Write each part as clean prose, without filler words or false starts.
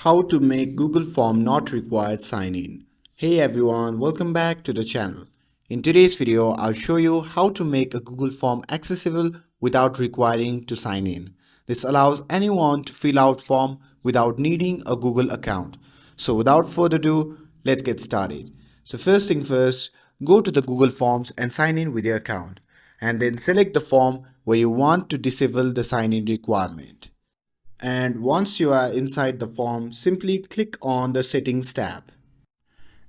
How to make Google Form not required sign in. Hey everyone, welcome back to the channel. In today's video, I'll show you how to make a Google Form accessible without requiring to sign in. This allows anyone to fill out form without needing a Google account. So without further ado, let's get started. So first thing first, go to the Google Forms and sign in with your account. And then select the form where you want to disable the sign in requirement. And once you are inside the form, simply click on the settings tab.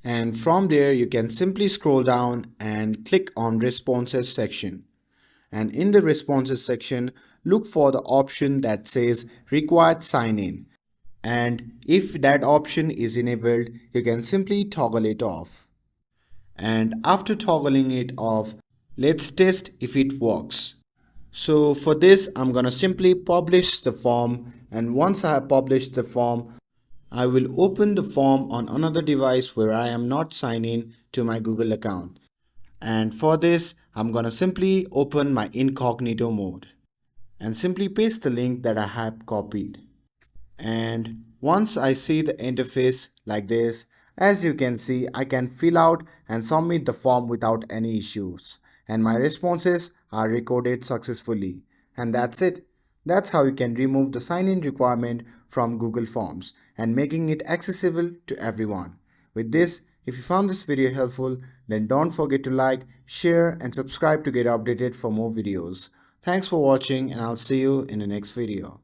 And from there you can simply scroll down and click on responses section. And in the responses section, look for the option that says required sign in. And if that option is enabled, you can simply toggle it off. And after toggling it off, let's test if it works. So for this, I'm gonna simply publish the form, and once I have published the form, I will open the form on another device where I am not signed in to my Google account. And for this, I'm gonna simply open my incognito mode and simply paste the link that I have copied. And once I see the interface like this, as you can see, I can fill out and submit the form without any issues, and my responses are recorded successfully. And that's it. That's how you can remove the sign-in requirement from Google Forms and making it accessible to everyone. With this, if you found this video helpful, then don't forget to like, share and subscribe to get updated for more videos. Thanks for watching, and I'll see you in the next video.